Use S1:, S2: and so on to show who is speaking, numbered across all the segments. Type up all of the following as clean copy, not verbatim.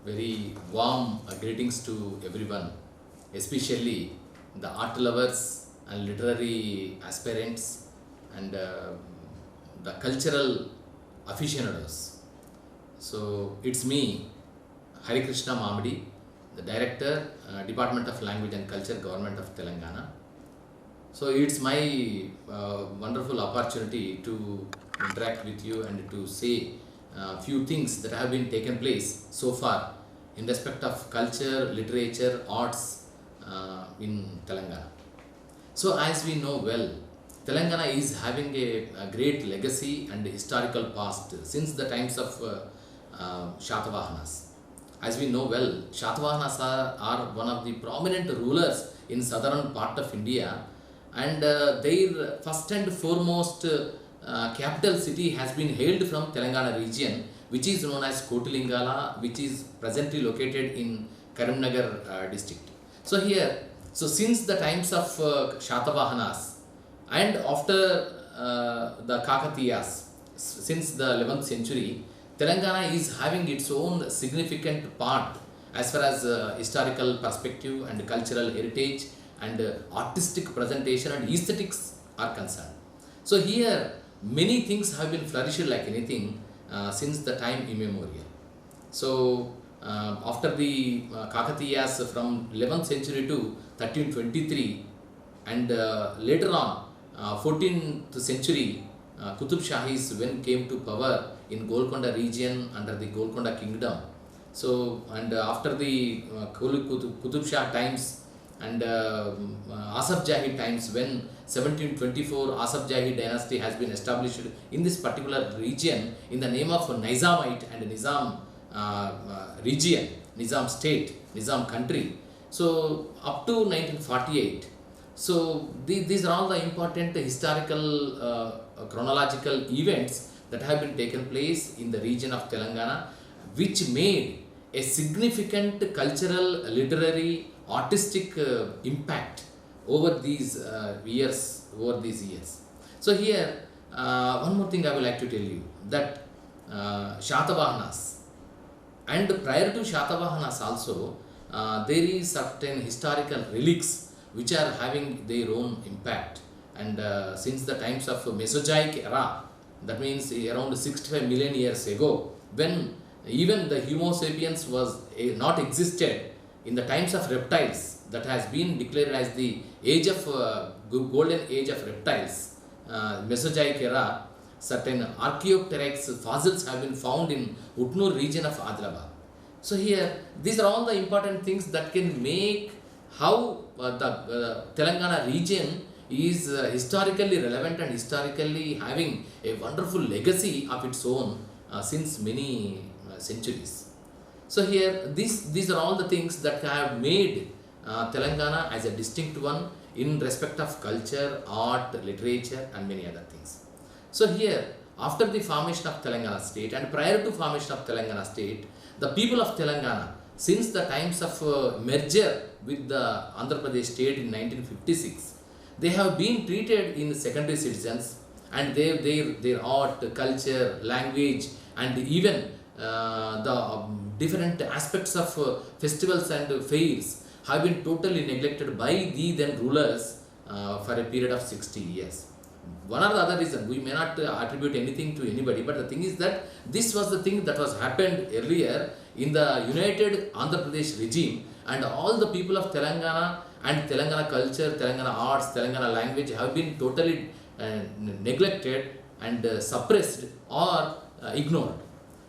S1: Very warm greetings to everyone, especially the art lovers and literary aspirants and the cultural aficionados. So it's me, Hari Krishna Mamadi, the Director, Department of Language and Culture, Government of Telangana. So it's my wonderful opportunity to interact with you and to say a few things that have been taken place so far in respect of culture, literature, arts in Telangana. So as we know well, Telangana is having a great legacy and historical past since the times of Shatavahanas. As we know well, Shatavahanas are one of the prominent rulers in southern part of India, and their first and foremost capital city has been hailed from Telangana region, which is known as Kotilingala, which is presently located in Karimnagar district. So since the times of Shatavahanas and after the Kakatiyas, since the 11th century, Telangana is having its own significant part as far as historical perspective and cultural heritage and artistic presentation and aesthetics are concerned. So here many things have been flourished like anything since the time immemorial. So after the Kakatiyas from 11th century to 1323, and later on 14th century, Qutub Shahis when came to power in Golconda region under the Golconda kingdom. So and after the Qutub Shah times and Asaf Jahi times, when 1724 Asaf Jahi dynasty has been established in this particular region in the name of Nizamite and Nizam region, Nizam state, Nizam country. So up to 1948. So these are all the important historical chronological events that have been taken place in the region of Telangana, which made a significant cultural, literary, artistic impact over these years. So here, one more thing I would like to tell you, that Shatavahanas, and prior to Shatavahanas also, there is certain historical relics which are having their own impact. And since the times of Mesozoic era, that means around 65 million years ago, when even the Homo sapiens was not existed, in the times of reptiles, that has been declared as the age of golden age of reptiles, Mesozoic era, certain Archaeopteryx fossils have been found in Utnur region of Adilabad. So here, these are all the important things that can make how the Telangana region is historically relevant and historically having a wonderful legacy of its own since many centuries. So here, these are all the things that have made Telangana as a distinct one in respect of culture, art, literature and many other things. So here, after the formation of Telangana state and prior to formation of Telangana state, the people of Telangana, since the times of merger with the Andhra Pradesh state in 1956, they have been treated in secondary citizens, and their art, culture, language and even the different aspects of festivals and fairs have been totally neglected by the then rulers for a period of 60 years. One or the other reason, we may not attribute anything to anybody, but the thing is that this was the thing that was happened earlier in the united Andhra Pradesh regime, and all the people of Telangana and Telangana culture, Telangana arts, Telangana language have been totally neglected and suppressed or ignored.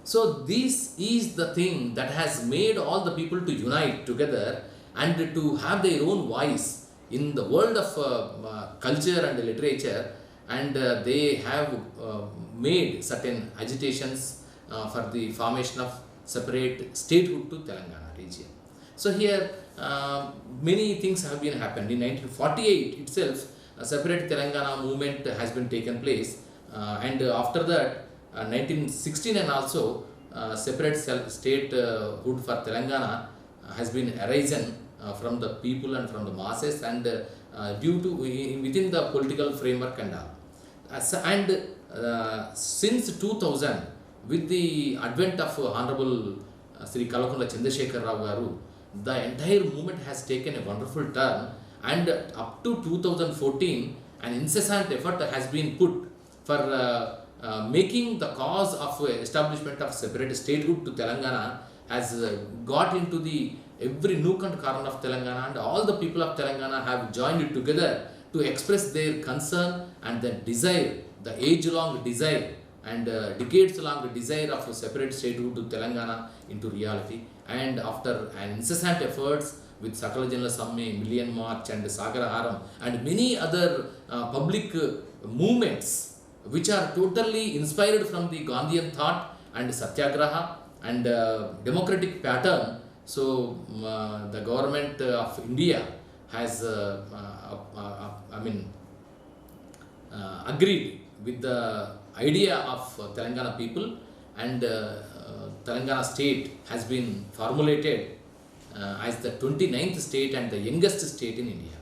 S1: So this is the thing that has made all the people to unite together and to have their own voice in the world of culture and literature, and they have made certain agitations for the formation of separate statehood to Telangana region. So here many things have been happened. In 1948 itself, a separate Telangana movement has been taken place, and after that 1969 also separate statehood for Telangana has been arisen from the people and from the masses, and due to within the political framework and all. And since 2000, with the advent of Honorable Sri Kalakunla Chandrasekhar Rao Garu, the entire movement has taken a wonderful turn, and up to 2014, an incessant effort has been put for making the cause of establishment of separate statehood to Telangana has got into the every nook and corner of Telangana, and all the people of Telangana have joined it together to express their concern and the desire, the age-long desire and decades-long desire of a separate statehood to Telangana into reality. And after an incessant efforts with Sakala Janala Samme, Million March and Sagara Haram and many other public movements which are totally inspired from the Gandhian thought and Satyagraha and democratic pattern. So the government of India has agreed with the idea of Telangana people, and Telangana state has been formulated as the 29th state and the youngest state in India.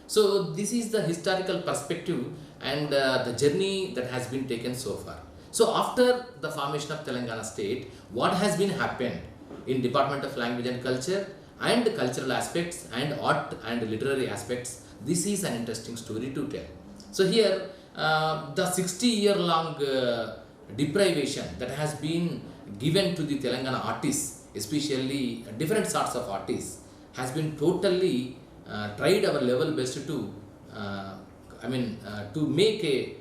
S1: So this is the historical perspective and the journey that has been taken so far. So after the formation of Telangana state, what has been happened in Department of Language and Culture and cultural aspects and art and literary aspects, this is an interesting story to tell. So here the 60-year-long deprivation that has been given to the Telangana artists, especially different sorts of artists, has been totally tried our level best to to make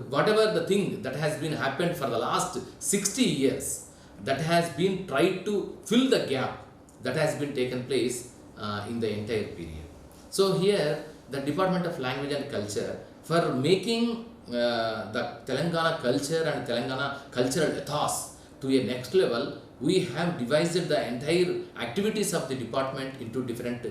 S1: whatever the thing that has been happened for the last 60 years, that has been tried to fill the gap that has been taken place in the entire period. So here the Department of Language and Culture, for making the Telangana culture and Telangana cultural ethos to a next level, we have devised the entire activities of the department into different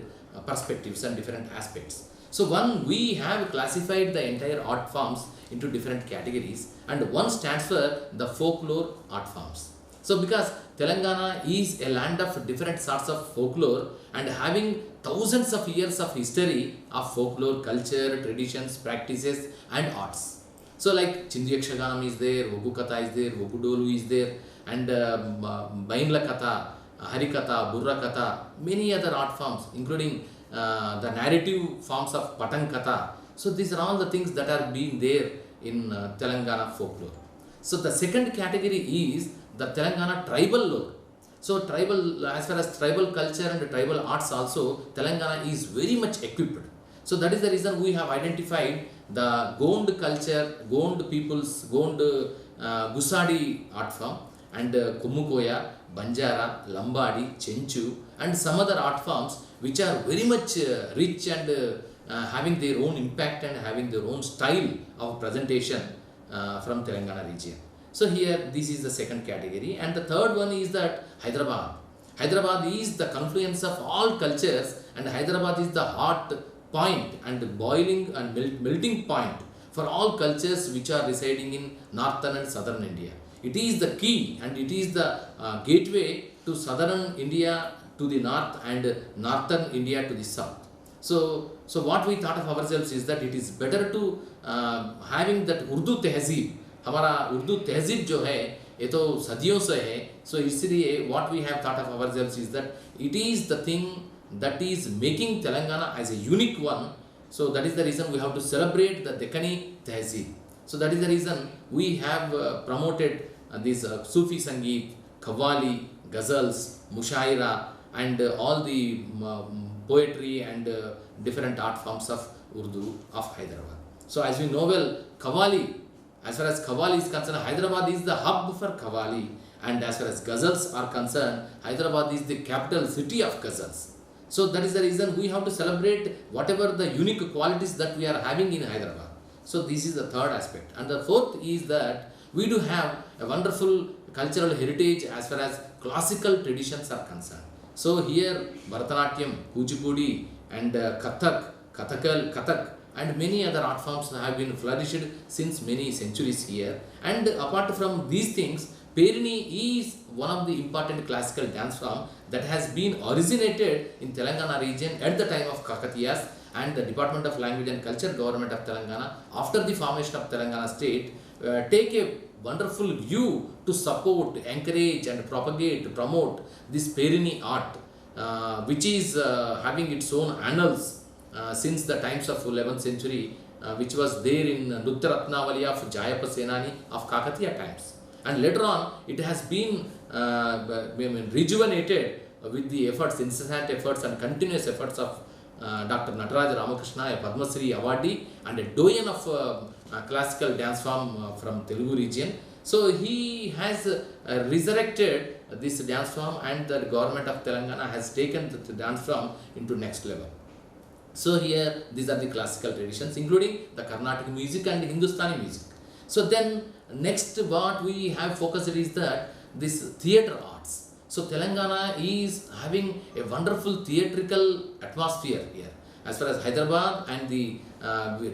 S1: perspectives and different aspects. So one, we have classified the entire art forms into different categories, and one stands for the folklore art forms. So because Telangana is a land of different sorts of folklore and having thousands of years of history of folklore, culture, traditions, practices and arts. So like Chindi Yakshaganam is there, Ogu Katha is there, Ogu Dolu is there, and Bainla Katha, Harikatha, Burra Katha, many other art forms including the narrative forms of Patan Katha. So these are all the things that are being there in Telangana folklore. So the second category is the Telangana tribal lore. So tribal, as far as tribal culture and tribal arts also, Telangana is very much equipped. So that is the reason we have identified the Gond culture, Gond peoples, Gond Gusadi art form, and Kumukoya, Banjara, Lambadi, Chenchu and some other art forms which are very much rich and having their own impact and having their own style of presentation from Telangana region. So here this is the second category, and the third one is that Hyderabad. Hyderabad is the confluence of all cultures, and Hyderabad is the heart point and boiling and melting point for all cultures which are residing in northern and southern India. It is the key and it is the gateway to southern India to the north and northern India to the south. So what we thought of ourselves is that it is better to having that Urdu tehzeeb. हमारा उर्दू तहजीब जो है ये तो सदियों से है. सो इसलिए what we have thought of ourselves is that it is the thing that is making Telangana as a unique one. So that is the reason we have to celebrate the Deccani Tehzeeb. So that is the reason we have promoted this Sufi Sangeet, Qawwali, Ghazals, Mushaira and all the poetry and different art forms of Urdu of Hyderabad. So as we know well, Qawwali, as far as Qawwali is concerned, Hyderabad is the hub for Qawwali, and as far as Ghazals are concerned, Hyderabad is the capital city of Ghazals. So that is the reason we have to celebrate whatever the unique qualities that we are having in Hyderabad. So this is the third aspect. And the fourth is that we do have a wonderful cultural heritage as far as classical traditions are concerned. So here Bharatanatyam, Kuchipudi and Kathak and many other art forms have been flourished since many centuries here. And apart from these things, Perini is one of the important classical dance form that has been originated in Telangana region at the time of Kakatiyas, and the Department of Language and Culture, Government of Telangana, after the formation of Telangana state, take a wonderful view to support, encourage, and propagate, promote this Perini art, which is having its own annals since the times of 11th century, which was there in Nutya Ratnavali of Jayapa Senani of Kakatiya times. And later on, it has been rejuvenated with the efforts, incessant efforts and continuous efforts of Dr. Nataraj Ramakrishna, a Padma Shri awardee and a doyen of classical dance form from Telugu region. So he has resurrected this dance form, and the government of Telangana has taken the dance form into next level. So here these are the classical traditions, including the Carnatic music and Hindustani music. So then next what we have focused is that this theatre arts. So Telangana is having a wonderful theatrical atmosphere here. As far as Hyderabad and the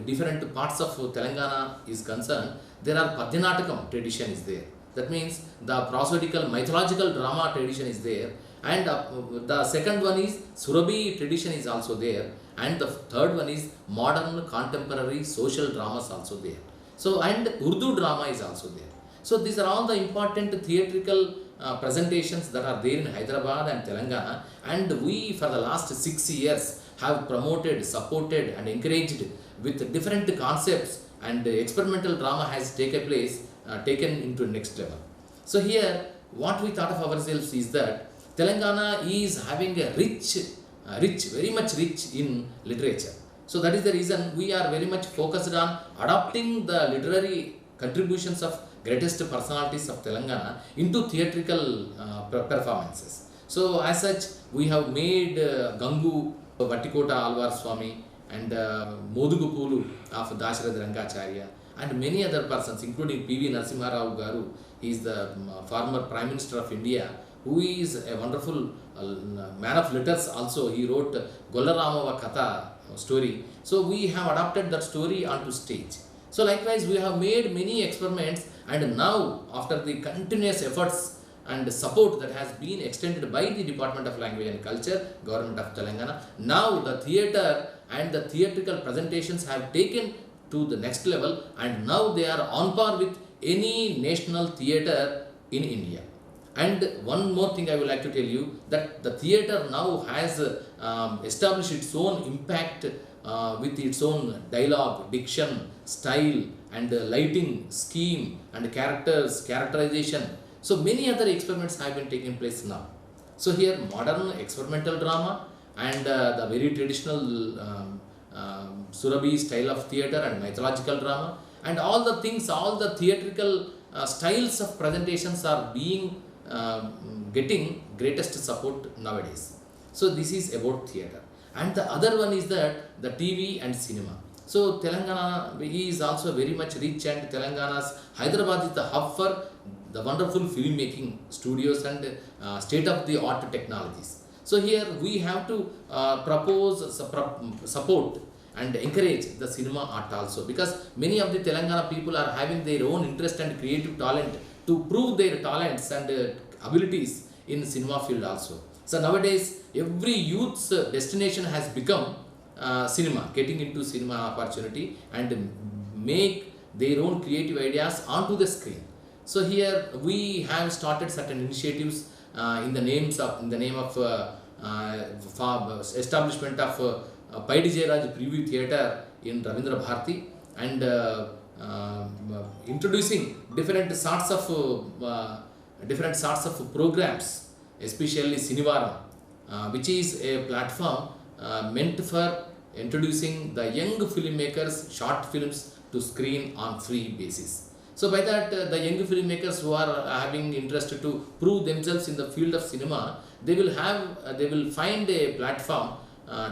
S1: different parts of Telangana is concerned, there are Padyanatakam tradition is there. That means the prosodical mythological drama tradition is there. And the second one is Surabhi tradition is also there. And the third one is modern contemporary social dramas also there. So, and Urdu drama is also there. So these are all the important theatrical presentations that are there in Hyderabad and Telangana, and we for the last 6 years have promoted, supported and encouraged with different concepts, and experimental drama has taken into next level. So here what we thought of ourselves is that Telangana is having a rich, very much rich in literature. So that is the reason we are very much focused on adopting the literary contributions of greatest personalities of Telangana into theatrical performances. So as such, we have made Gangu Vattikota Alvar Swami and Modugu Pulu of Dasharatha Rangacharya and many other persons, including P.V. Narasimha Rao Garu. He is the former Prime Minister of India, who is a wonderful man of letters also. He wrote Gollarama Katha story. So we have adapted that story onto stage. So likewise, we have made many experiments, and now after the continuous efforts and support that has been extended by the Department of Language and Culture, Government of Telangana, now the theatre and the theatrical presentations have taken to the next level, and now they are on par with any national theatre in India. And one more thing I would like to tell you, that the theatre now has established its own impact with its own dialogue, diction, style and lighting, scheme and characters, characterization. So many other experiments have been taking place now. So here modern experimental drama and the very traditional Surabhi style of theatre and mythological drama, and all the things, all the theatrical styles of presentations are being getting greatest support nowadays. So this is about theatre. And the other one is that the TV and cinema. So Telangana is also very much rich, and Telangana's Hyderabad is the hub for the wonderful filmmaking studios and state-of-the-art technologies. So here we have to propose, support and encourage the cinema art also, because many of the Telangana people are having their own interest and creative talent to prove their talents and abilities in cinema field also. So nowadays every youth's destination has become cinema, getting into cinema opportunity and make their own creative ideas onto the screen. So here we have started certain initiatives in the name of establishment of Paidi Jayaraj Preview Theatre in Ravindra Bharati, and introducing different sorts of programs, especially Sinivaram, which is a platform meant for introducing the young filmmakers short films to screen on free basis. So by that, the young filmmakers who are having interest to prove themselves in the field of cinema, they will find a platform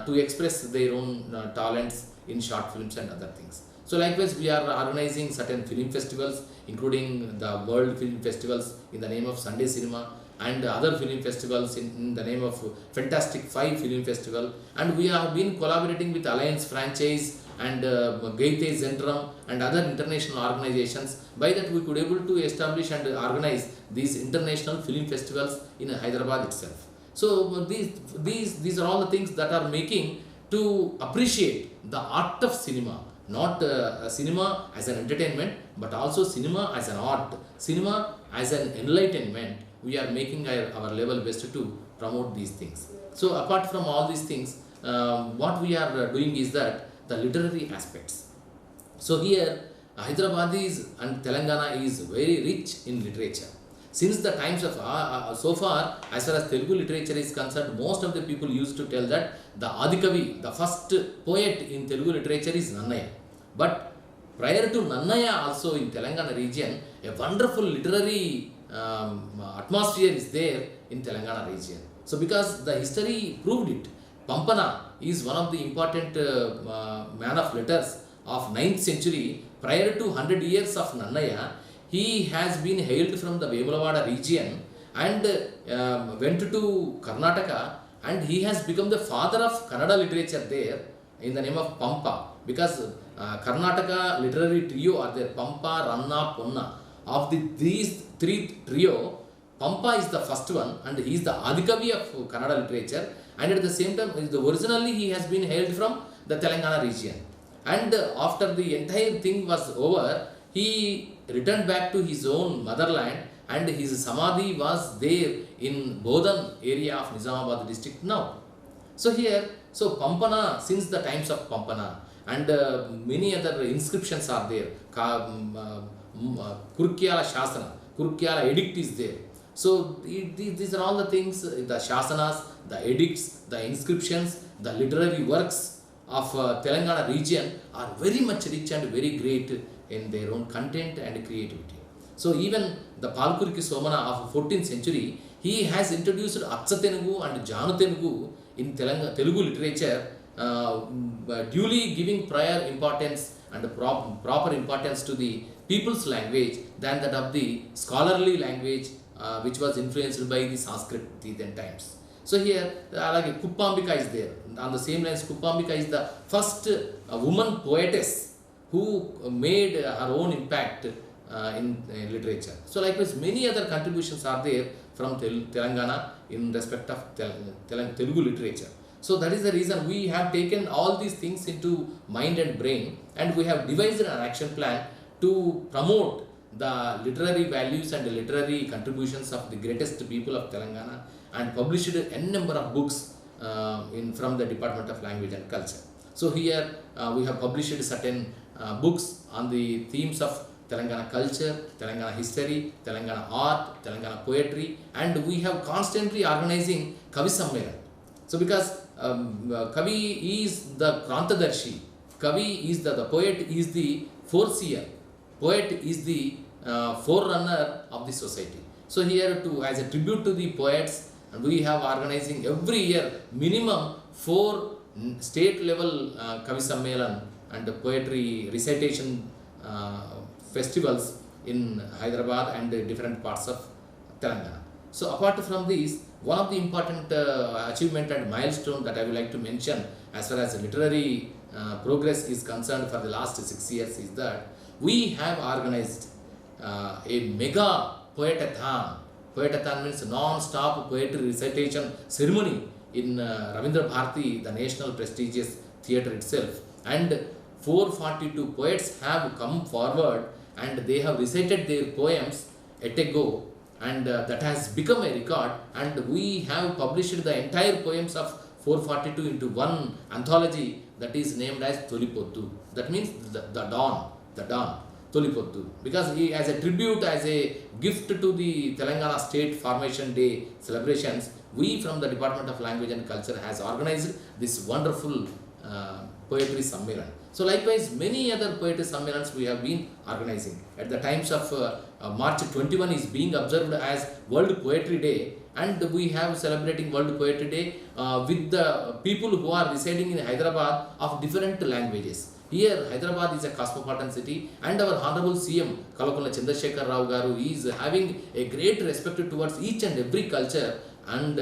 S1: to express their own talents in short films and other things. So likewise, we are organizing certain film festivals, including the World Film Festivals in the name of Sunday Cinema, and other film festivals in the name of Fantastic Five Film Festival. And we have been collaborating with Alliance Franchise and Gaite Zentrum and other international organizations. By that, we could able to establish and organize these international film festivals in Hyderabad itself. So these are all the things that are making to appreciate the art of cinema, not cinema as an entertainment, but also cinema as an art, cinema as an enlightenment. We are making our level best to promote these things. So apart from all these things, what we are doing is that the literary aspects. So here, Hyderabadis and Telangana is very rich in literature. Since the times of so far, as far as Telugu literature is concerned, most of the people used to tell that the Adikavi, the first poet in Telugu literature is Nannaya. But prior to Nannaya, also in Telangana region, a wonderful literary atmosphere is there in Telangana region. So because the history proved it, Pampana is one of the important man of letters of 9th century. Prior to 100 years of Nannaya, he has been hailed from the Vemulavada region and went to Karnataka, and he has become the father of Kannada literature there in the name of Pampa, because Karnataka literary trio are there, Pampa, Ranna, Ponna. Of these three trio, Pampa is the first one and he is the Adikavi of Kannada literature, and at the same time originally he has been hailed from the Telangana region. And after the entire thing was over, he returned back to his own motherland, and his samadhi was there in Bodhan area of Nizamabad district now. So here, so Pampana, since the times of Pampana, and many other inscriptions are there. Kurukyala Shasana, Kurukyala edict is there. So these are all the things, the Shasanas, the edicts, the inscriptions, the literary works of Telangana region are very much rich and very great in their own content and creativity. So even the Palkuriki Somana of 14th century, he has introduced Acha Telugu and Janu Telugu in Telugu literature, duly giving prior importance and proper importance to the people's language than that of the scholarly language which was influenced by the Sanskrit then times. So here, like Kuppambika is there. On the same lines, Kuppambika is the first woman poetess who made her own impact in literature. So likewise, many other contributions are there from Telangana in respect of Telugu literature. So that is the reason we have taken all these things into mind and brain, and we have devised an action plan to promote the literary values and the literary contributions of the greatest people of Telangana, and published n number of books from the Department of Language and Culture. So here we have published certain books on the themes of Telangana culture, Telangana history, Telangana art, Telangana poetry, and we have constantly organizing Kavi Sammelan. So because Kavi is the Krantadarshi, Kavi is the poet is the foreseer, poet is the forerunner of the society. So here as a tribute to the poets, we have organizing every year minimum 4 state level Kavi Sammelan and poetry recitation festivals in Hyderabad and different parts of Telangana. So apart from this, one of the important achievement and milestone that I would like to mention as far as literary progress is concerned for the last 6 years is that we have organized a mega poetathon. Poetathon means non-stop poetry recitation ceremony in Ravindra Bharati, the national prestigious theatre itself. And 442 poets have come forward and they have recited their poems at a go, and that has become a record, and we have published the entire poems of 442 into one anthology that is named as Tolipottu. That means the dawn, Tolipottu. Because he, as a tribute, as a gift to the Telangana State Formation Day celebrations, we from the Department of Language and Culture has organized this wonderful poetry sammelan. So likewise, many other poetry sammelans we have been organizing. At the times of March 21 is being observed as World Poetry Day, and we have celebrating World Poetry Day with the people who are residing in Hyderabad of different languages. Here, Hyderabad is a cosmopolitan city, and our Honorable CM Kalakulla Chandrasekhar Rao Garu is having a great respect towards each and every culture, and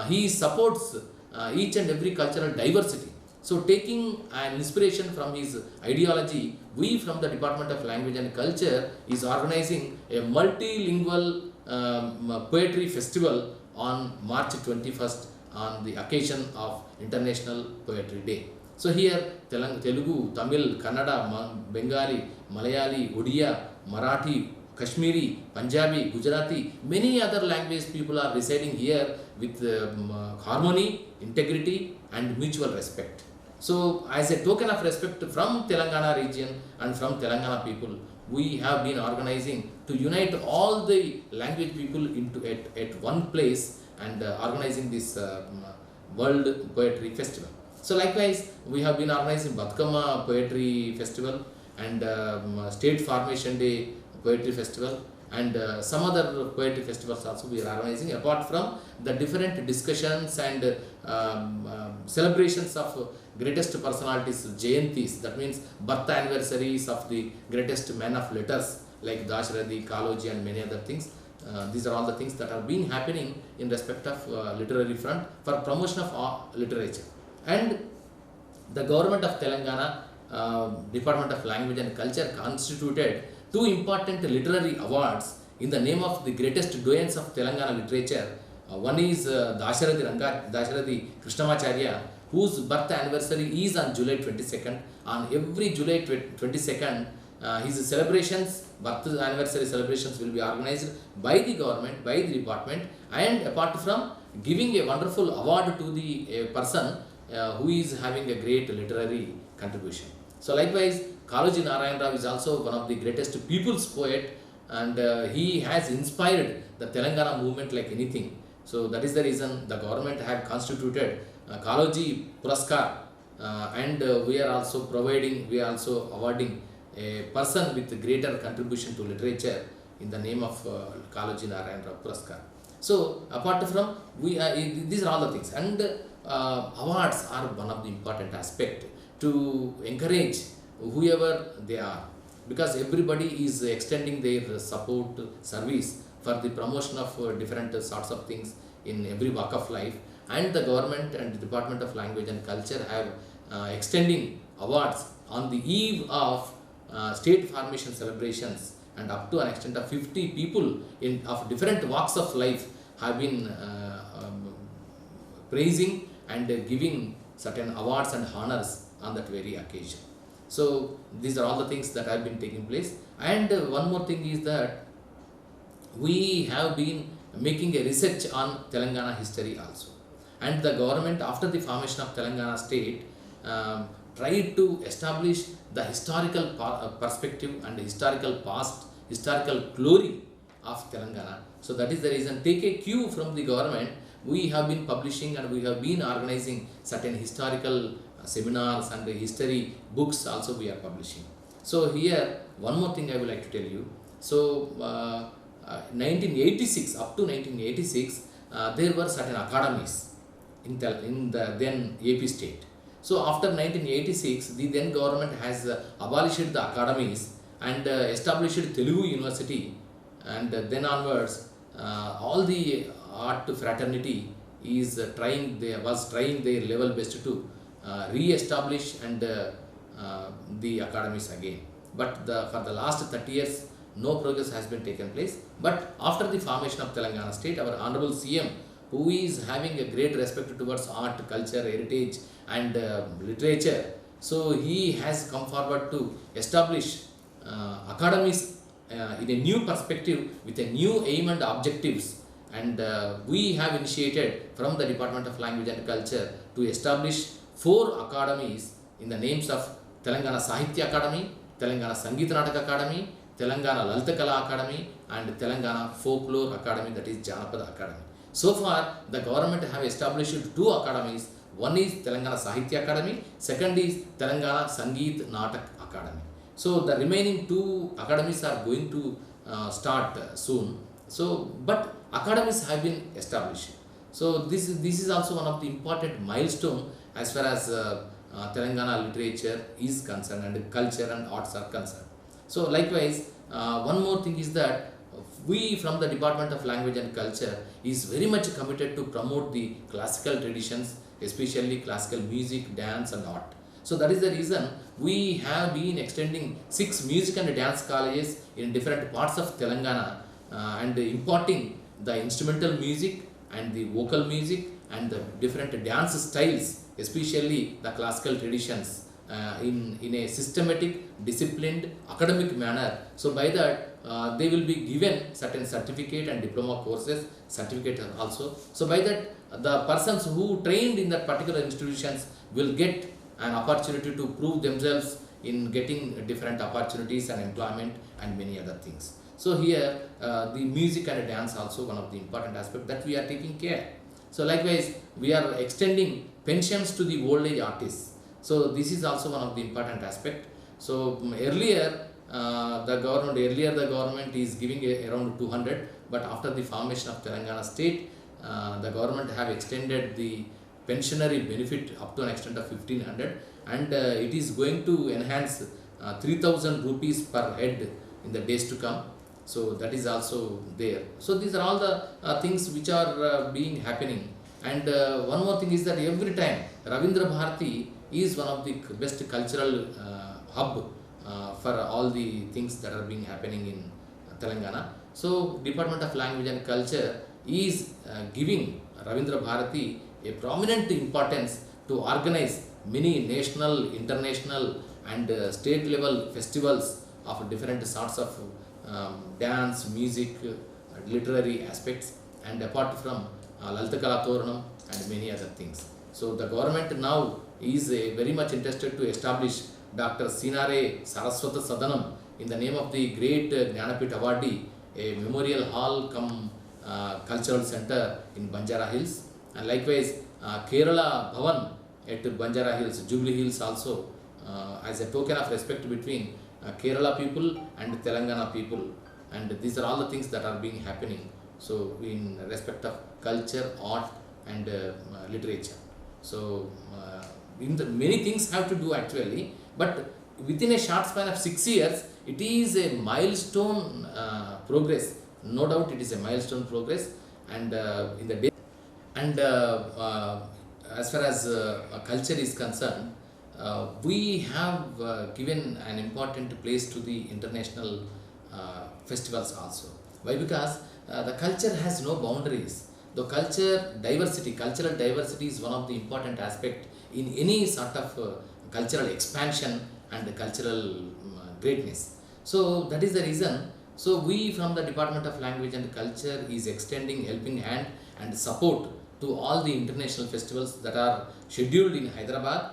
S1: he supports each and every cultural diversity. So taking an inspiration from his ideology, we from the Department of Language and Culture is organizing a multilingual poetry festival on March 21st on the occasion of International Poetry Day. So here Telugu, Tamil, Kannada, Bengali, Malayali, Odia, Marathi, Kashmiri, Punjabi, Gujarati, many other language people are residing here with harmony, integrity and mutual respect. So as a token of respect from Telangana region and from Telangana people, we have been organizing to unite all the language people into at one place and organizing this World Poetry Festival. So likewise, we have been organizing Batkama Poetry Festival and State Formation Day Poetry Festival and some other poetry festivals also we are organizing, apart from the different discussions and celebrations of greatest personalities, Jayantis, that means birth anniversaries of the greatest men of letters like Dasharathy, Kaloji and many other things. These are all the things that have been happening in respect of literary front for promotion of literature. And the government of Telangana, Department of Language and Culture constituted two important literary awards in the name of the greatest doyens of Telangana literature. One is Dasharathy Krishnamacharya, whose birth anniversary is on July 22nd. On every July 22nd, his celebrations, birth anniversary celebrations will be organized by the government, by the department, and apart from giving a wonderful award to the person who is having a great literary contribution. So likewise, Kaloji Narayan Rao is also one of the greatest people's poet, and he has inspired the Telangana movement like anything. So that is the reason the government have constituted Kaloji Puraskar, and we are also awarding a person with greater contribution to literature in the name of Kaloji Narayan Rao Puraskar. So apart from these are all the things, and awards are one of the important aspect to encourage whoever they are, because everybody is extending their support service for the promotion of different sorts of things in every walk of life, and the government and the Department of Language and Culture have extending awards on the eve of state formation celebrations, and up to an extent of 50 people of different walks of life have been praising and giving certain awards and honors on that very occasion. So these are all the things that have been taking place. And one more thing is that we have been making a research on Telangana history also, and the government after the formation of Telangana state tried to establish the historical perspective and historical past, historical glory of Telangana. So that is the reason, take a cue from the government, we have been publishing and we have been organizing certain historical seminars and history books also we are publishing. So here one more thing I would like to tell you. So 1986, up to 1986, there were certain academies in the then AP state. So after 1986, the then government has abolished the academies and established Telugu University, and then onwards all the art fraternity was trying their level best to re-establish and the academies again. But for the last 30 years, no progress has been taken place. But after the formation of Telangana state, our Honorable CM, who is having a great respect towards art, culture, heritage and literature, so he has come forward to establish academies in a new perspective with a new aim and objectives. And we have initiated from the Department of Language and Culture to establish 4 academies in the names of Telangana Sahitya Academy, Telangana Sangeeta Nataka Academy, Telangana Lalita Kala Academy and Telangana Folklore Academy, that is Janapada Academy. So far, the government have established 2 academies. One is Telangana Sahitya Academy, second is Telangana Sangeet Natak Academy. So the remaining 2 academies are going to start soon. So, but academies have been established. So this is also one of the important milestone as far as Telangana literature is concerned and culture and arts are concerned. So likewise, one more thing is that we from the Department of Language and Culture is very much committed to promote the classical traditions, especially classical music, dance and art. So that is the reason we have been extending 6 music and dance colleges in different parts of Telangana and imparting the instrumental music and the vocal music and the different dance styles, especially the classical traditions, in a systematic, disciplined, academic manner. So by that, they will be given certain certificate and diploma courses, certificate also. So by that, the persons who trained in that particular institutions will get an opportunity to prove themselves in getting different opportunities and employment and many other things. So here, the music and dance also one of the important aspect that we are taking care. So likewise, we are extending pensions to the old age artists. So this is also one of the important aspect. So earlier, the government is giving around 200, but after the formation of Telangana state, the government have extended the pensionary benefit up to an extent of 1500, and it is going to enhance 3000 rupees per head in the days to come. So that is also there. So these are all the things which are being happening. And one more thing is that every time Ravindra Bharati is one of the best cultural hub for all the things that are being happening in Telangana. So Department of Language and Culture is giving Ravindra Bharati a prominent importance to organize many national, international and state level festivals of different sorts of dance, music, literary aspects, and apart from Lalita Kala Toranam and many other things. So the government now is very much interested to establish Dr. Sinare Saraswata Sadanam in the name of the great Jnanapith awardee, a memorial hall cum cultural center in Banjara Hills, and likewise Kerala Bhavan at Banjara Hills, Jubilee Hills also, as a token of respect between Kerala people and Telangana people. And these are all the things that are being happening. So in respect of culture, art and literature. So in the many things have to do actually, but within a short span of 6 years, it is a milestone progress. No doubt it is a milestone progress, and in the day. And as far as culture is concerned, we have given an important place to the international festivals also. Why? Because the culture has no boundaries. The cultural diversity is one of the important aspect in any sort of cultural expansion and cultural greatness. So that is the reason. So we from the Department of Language and Culture is extending helping hand and support to all the international festivals that are scheduled in Hyderabad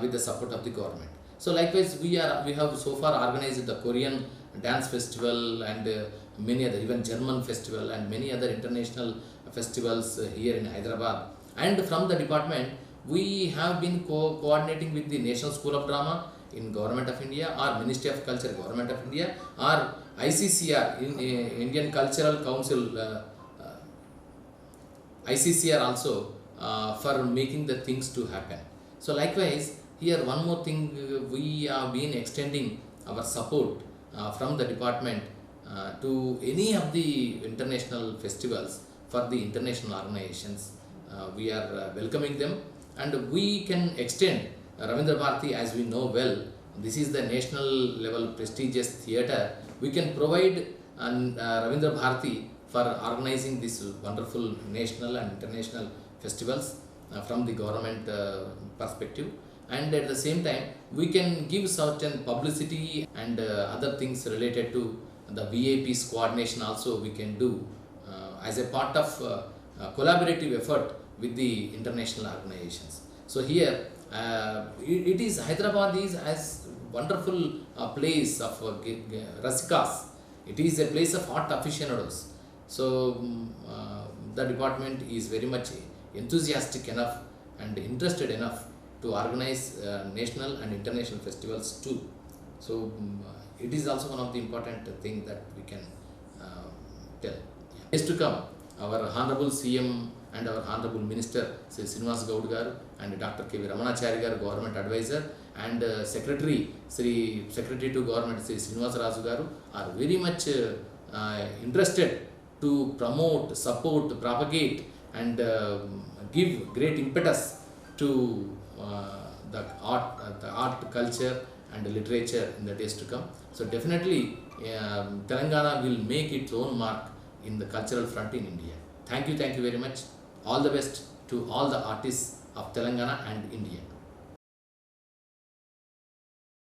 S1: with the support of the government. So likewise, we have so far organized the Korean dance festival and many other, even German festival and many other international festivals here in Hyderabad. And from the department, we have been coordinating with the National School of Drama in Government of India, or Ministry of Culture, Government of India, or ICCR, in Indian Cultural Council, ICCR also, for making the things to happen. So likewise, here one more thing, we have been extending our support from the department to any of the international festivals for the international organizations. We are welcoming them, and we can extend Ravindra Bharati, as we know well. This is the national level prestigious theatre. We can provide Ravindra Bharati for organizing this wonderful national and international festivals from the government perspective, and at the same time we can give certain publicity and other things related to the VIPs coordination also we can do as a part of collaborative effort with the international organizations. So here it is Hyderabad is as wonderful place of Rasikas. It is a place of art aficionados. So the department is very much enthusiastic enough and interested enough to organize national and international festivals too. So it is also one of the important things that we can tell. Days to come, our Honorable CM and our Honorable Minister Sri Srinivas Gaud garu and Dr. K.V. Ramanachari garu, Government Advisor, and Secretary to Government Sri Srinivas Raju garu are very much interested to promote, support, propagate and give great impetus to the art, culture and literature in the days to come. So definitely Telangana will make its own mark in the cultural front in India. Thank you very much. All the best to all the artists of Telangana and India.